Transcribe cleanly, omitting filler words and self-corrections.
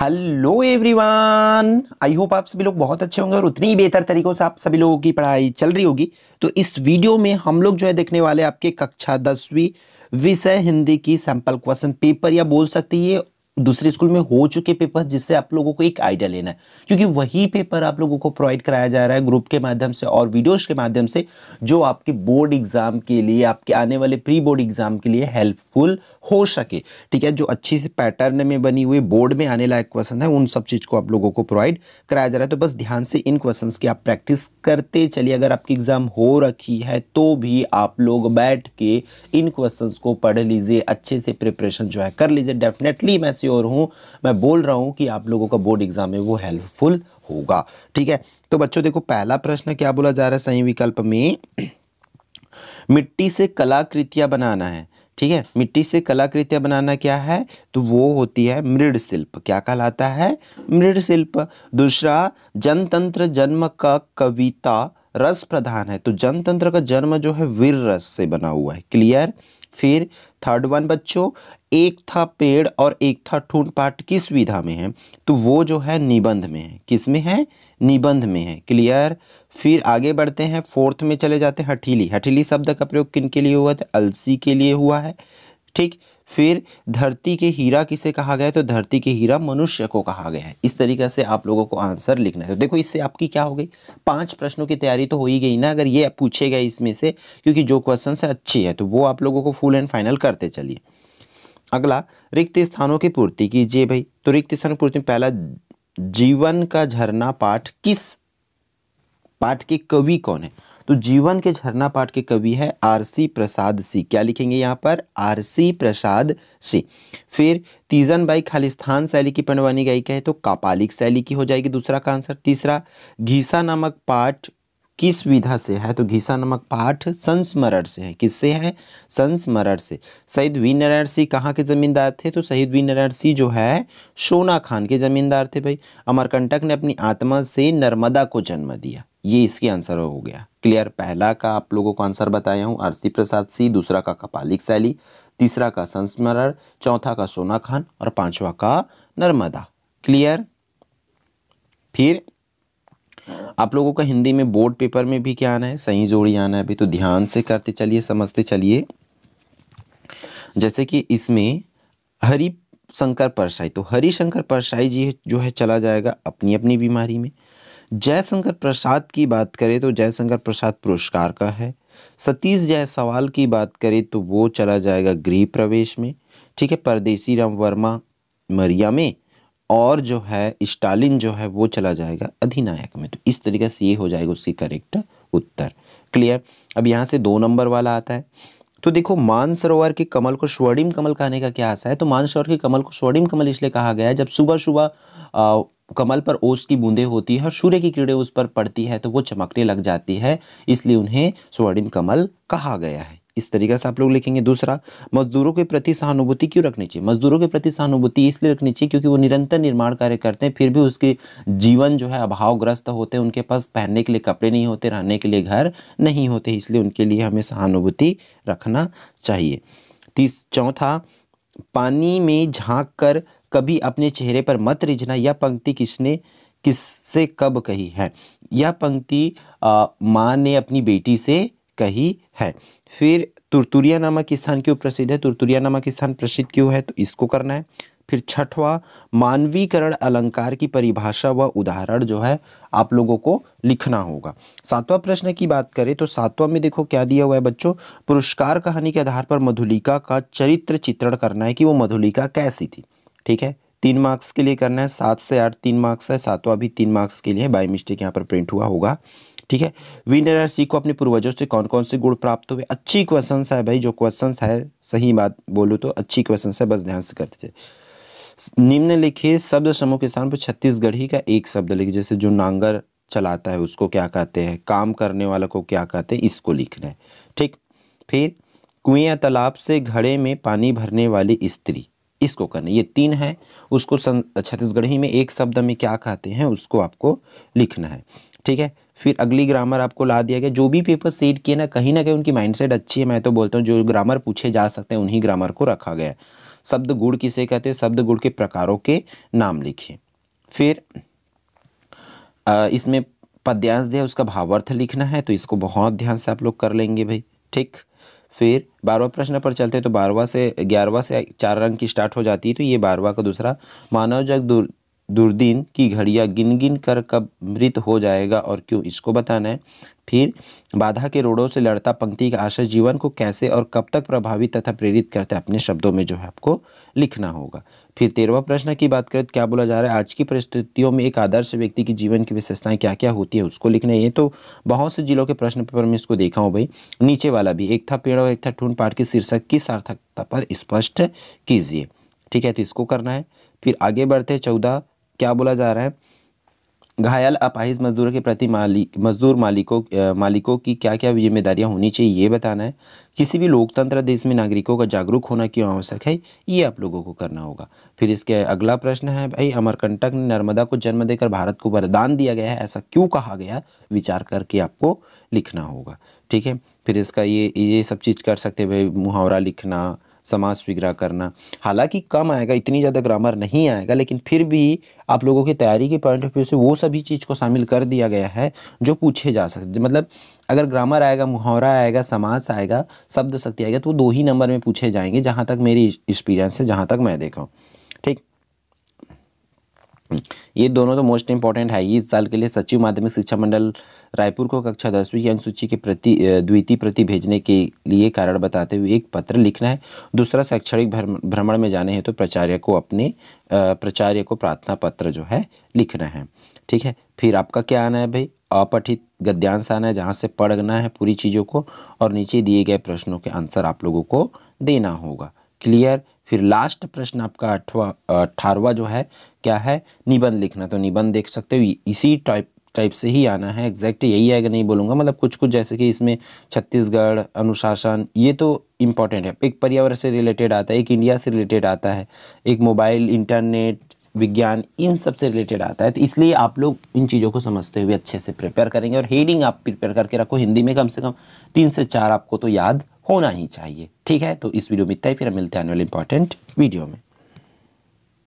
Hello everyone, I hope आप सभी लोग बहुत अच्छे होंगे और उतनी ही बेहतर तरीकों से आप सभी लोगों की पढ़ाई चल रही होगी। तो इस वीडियो में हम लोग जो है देखने वाले आपके कक्षा 10वीं विषय हिंदी की सैंपल क्वेश्चन पेपर, या बोल सकते हैं ये दूसरे स्कूल में हो चुके पेपर, जिससे आप लोगों को एक आइडिया लेना है, क्योंकि वही पेपर आप लोगों को प्रोवाइड कराया जा रहा है ग्रुप के माध्यम से और वीडियोस के माध्यम से, जो आपके बोर्ड एग्जाम के लिए, आपके आने वाले प्री बोर्ड एग्जाम के लिए हेल्पफुल हो सके। ठीक है, जो अच्छी से पैटर्न में बनी हुई बोर्ड में आने लायक क्वेश्चन है, उन सब चीज़ को आप लोगों को प्रोवाइड कराया जा रहा है। तो बस ध्यान से इन क्वेश्चंस की आप प्रैक्टिस करते चलिए। अगर आपकी एग्जाम हो रखी है तो भी आप लोग बैठ के इन क्वेश्चंस को पढ़ लीजिए, अच्छे से प्रिपरेशन जो है कर लीजिए। डेफिनेटली मैं श्योर हूँ, मैं बोल रहा हूँ कि आप लोगों का बोर्ड एग्जाम में वो हेल्पफुल होगा। ठीक है, तो बच्चों देखो, पहला प्रश्न क्या बोला जा रहा है, सही विकल्प में मिट्टी से कलाकृतियां बनाना है। ठीक है, मिट्टी से कलाकृतियां बनाना क्या है, तो वो होती है मृदशिल्प। क्या कहलाता है? मृदशिल्प। दूसरा, जनतंत्र जन्म का कविता रस प्रधान है। तो जनतंत्र का जन्म जो है वीर रस से बना हुआ है। क्लियर। फिर थर्ड वन बच्चों, एक था पेड़ और एक था ठूंठ पाठ किस विधा में है, तो वो जो है निबंध में है। किस में है? निबंध में है। क्लियर। फिर आगे बढ़ते हैं, फोर्थ में चले जाते हैं, हठीली। हठीली शब्द का प्रयोग किन के लिए हुआ था? अलसी के लिए हुआ है। ठीक। फिर धरती के हीरा किसे कहा गया है, तो धरती के हीरा मनुष्य को कहा गया है। इस तरीके से आप लोगों को आंसर लिखना है। तो देखो, इससे आपकी क्या हो गई, 5 प्रश्नों की तैयारी तो हो ही गई ना, अगर ये पूछेगा इसमें से, क्योंकि जो क्वेश्चन है अच्छी है तो वो आप लोगों को फुल एंड फाइनल करते चलिए। अगला, रिक्त स्थानों की पूर्ति कीजिए भाई। तो रिक्त स्थानों की पूर्ति में पहला, जीवन का झरना पाठ किस पाठ के कवि कौन है? तो जीवन के झरना पाठ के कवि है आरसी प्रसाद सी। क्या लिखेंगे यहाँ पर? आरसी प्रसाद सी। फिर तीजन बाई खालिस्तान शैली की पंडवानी गायिका है, तो कापालिक शैली की हो जाएगी दूसरा का आंसर। तीसरा, घीसा नामक पाठ किस विधा से है? तो घीसा नामक पाठ संस्मरण से है। किससे है? संस्मरण से। शहीद वीरनारायण सिंह कहाँ के जमींदार थे? तो शहीद वीरनारायण सिंह जो है सोना खान के जमींदार थे भाई। अमरकंटक ने अपनी आत्मा से नर्मदा को जन्म दिया। ये इसकी आंसर हो गया। क्लियर। पहला का आप लोगों को आंसर बताया हूँ आरसी प्रसाद सिंह, दूसरा का कपालिक शैली, तीसरा का संस्मरण, चौथा का सोना खान और पांचवा का नर्मदा। क्लियर। फिर आप लोगों का हिंदी में बोर्ड पेपर में भी क्या आना है? सही जोड़ी आना है। अभी तो ध्यान से करते चलिए, समझते चलिए। जैसे कि इसमें हरिशंकर परसाई, तो हरिशंकर परसाई जी जो है चला जाएगा अपनी अपनी बीमारी में। जयशंकर प्रसाद की बात करें तो जयशंकर प्रसाद पुरस्कार का है। सतीश जायसवाल की बात करें तो वो चला जाएगा गृह प्रवेश में। ठीक है। परदेसी राम वर्मा मरिया में, और जो है स्टालिन जो है वो चला जाएगा अधिनायक में। तो इस तरीके से ये हो जाएगा उसकी करेक्ट उत्तर। क्लियर। अब यहाँ से 2 नंबर वाला आता है। तो देखो, मानसरोवर के कमल को स्वर्णिम कमल कहने का क्या आशा है? तो मानसरोवर के कमल को स्वर्णिम कमल इसलिए कहा गया है, जब सुबह सुबह कमल पर ओस की बूंदें होती है और सूर्य की किरणें उस पर पड़ती है तो वो चमकने लग जाती है, इसलिए उन्हें स्वर्णिम कमल कहा गया है। इस तरीके से आप लोग लिखेंगे। दूसरा, मजदूरों के प्रति सहानुभूति क्यों रखनी चाहिए? मजदूरों के प्रति सहानुभूति इसलिए रखनी चाहिए क्योंकि वो निरंतर निर्माण कार्य करते हैं, फिर भी उसके जीवन जो है अभावग्रस्त होते हैं, उनके पास पहनने के लिए कपड़े नहीं होते, रहने के लिए घर नहीं होते, इसलिए उनके लिए हमें सहानुभूति रखना चाहिए। चौथा, पानी में झांक कर कभी अपने चेहरे पर मत रिझना, यह पंक्ति किसने किससे कब कही है? यह पंक्ति माँ ने अपनी बेटी से कही है। फिर तुरतुरिया नामक स्थान क्यों प्रसिद्ध है? तुरतुरिया नामक स्थान प्रसिद्ध क्यों है? तो इसको करना है। फिर छठवां, मानवीकरण अलंकार की परिभाषा व उदाहरण जो है आप लोगों को लिखना होगा। 7वां प्रश्न की बात करें तो 7वां में देखो क्या दिया हुआ है बच्चों, पुरस्कार कहानी के आधार पर मधुलिका का चरित्र चित्रण करना है कि वो मधुलिका कैसी थी। ठीक है, 3 मार्क्स के लिए करना है। 7 से 8 3 मार्क्स है, 7वां भी 3 मार्क्स के लिए, बाय मिस्टेक यहाँ पर प्रिंट हुआ होगा। ठीक है। वीरनारायण सिंह को अपने पूर्वजों से कौन कौन से गुण प्राप्त हुए? अच्छी क्वेश्चंस है भाई, जो क्वेश्चंस है, सही बात बोलूँ तो अच्छी क्वेश्चंस है, बस ध्यान से करते थे। निम्नलिखित शब्द समूह के स्थान पर छत्तीसगढ़ी का एक शब्द लिखिए। जैसे जो नांगर चलाता है उसको क्या कहते हैं, काम करने वाला को क्या कहते हैं, इसको लिखना है। ठीक। फिर कुएं या तालाब से घड़े में पानी भरने वाली स्त्री, इसको करना है। ये 3 है, उसको छत्तीसगढ़ी में एक शब्द में क्या कहते हैं उसको आपको लिखना है। ठीक है। फिर अगली ग्रामर आपको ला दिया गया। जो भी पेपर सेट किए ना कहीं उनकी माइंडसेट अच्छी है, मैं तो बोलता हूँ जो ग्रामर पूछे जा सकते हैं उन्हीं ग्रामर को रखा गया है। शब्द गुण किसे कहते हैं, शब्द गुण के प्रकारों के नाम लिखिए। फिर इसमें पद्यांश दिया, उसका भावार्थ लिखना है, तो इसको बहुत ध्यान से आप लोग कर लेंगे भाई, ठीक। फिर 12वां प्रश्न पर चलते हैं, तो 12वां से 11वां से 4 अंक की स्टार्ट हो जाती है, तो ये 12वां का दूसरा, मानव जग दुर्दिन की घड़ियां गिन गिन कर कब मृत हो जाएगा और क्यों, इसको बताना है। फिर बाधा के रोड़ों से लड़ता पंक्ति का आशय जीवन को कैसे और कब तक प्रभावित तथा प्रेरित करता है, अपने शब्दों में जो है आपको लिखना होगा। फिर 13वां प्रश्न की बात करें तो क्या बोला जा रहा है, आज की परिस्थितियों में एक आदर्श व्यक्ति की जीवन की विशेषताएं क्या क्या होती है, उसको लिखना है। ये तो बहुत से जिलों के प्रश्न पेपर में इसको देखा हूँ भाई। नीचे वाला भी, एक था पेड़ और एक था ठूंठ पाठ के शीर्षक की सार्थकता पर स्पष्ट कीजिए, ठीक है, तो इसको करना है। फिर आगे बढ़ते 14, क्या बोला जा रहा है, घायल अपाहिज मजदूरों के प्रति मजदूर मालिकों की क्या क्या जिम्मेदारियां होनी चाहिए, ये बताना है। किसी भी लोकतंत्र देश में नागरिकों का जागरूक होना क्यों आवश्यक है, ये आप लोगों को करना होगा। फिर इसके अगला प्रश्न है भाई, अमरकंटक ने नर्मदा को जन्म देकर भारत को वरदान दिया गया है, ऐसा क्यों कहा गया, विचार करके आपको लिखना होगा, ठीक है। फिर इसका ये सब चीज़ कर सकते हैं भाई, मुहावरा लिखना, समास विग्रह करना। हालांकि कम आएगा, इतनी ज़्यादा ग्रामर नहीं आएगा, लेकिन फिर भी आप लोगों की तैयारी के पॉइंट ऑफ व्यू से वो सभी चीज़ को शामिल कर दिया गया है जो पूछे जा सकते। मतलब अगर ग्रामर आएगा, मुहावरा आएगा, समास आएगा, शब्द शक्ति आएगा, तो वो 2 ही नंबर में पूछे जाएंगे, जहाँ तक मेरी एक्सपीरियंस है, जहाँ तक मैं देखा हूँ, ठीक। ये दोनों तो मोस्ट इंपॉर्टेंट है ही इस साल के लिए। सचिव माध्यमिक शिक्षा मंडल रायपुर को कक्षा 10वीं की अंक सूची की द्वितीय प्रति भेजने के लिए कारण बताते हुए एक पत्र लिखना है। दूसरा, शैक्षणिक भ्रमण में जाने हैं तो प्राचार्य को प्रार्थना पत्र जो है लिखना है, ठीक है। फिर आपका क्या आना है भाई, अपठित गद्यांश आना है, जहाँ से पढ़ना है पूरी चीज़ों को, और नीचे दिए गए प्रश्नों के आंसर आप लोगों को देना होगा, क्लियर। फिर लास्ट प्रश्न आपका 18वां जो है क्या है, निबंध लिखना। तो निबंध देख सकते हो, इसी टाइप से ही आना है, एग्जैक्ट यही आएगा नहीं बोलूँगा, मतलब कुछ कुछ जैसे कि इसमें छत्तीसगढ़, अनुशासन, ये तो इम्पॉर्टेंट है। एक पर्यावरण से रिलेटेड आता है, एक इंडिया से रिलेटेड आता है, एक मोबाइल, इंटरनेट, विज्ञान, इन सब से रिलेटेड आता है। तो इसलिए आप लोग इन चीज़ों को समझते हुए अच्छे से प्रिपेयर करेंगे। और हेडिंग आप प्रिपेयर करके रखो, हिंदी में कम से कम 3 से 4 आपको तो याद होना ही चाहिए, ठीक है। तो इस वीडियो में इतना ही, फिर मिलते हैं आने वाले इंपॉर्टेंट वीडियो में।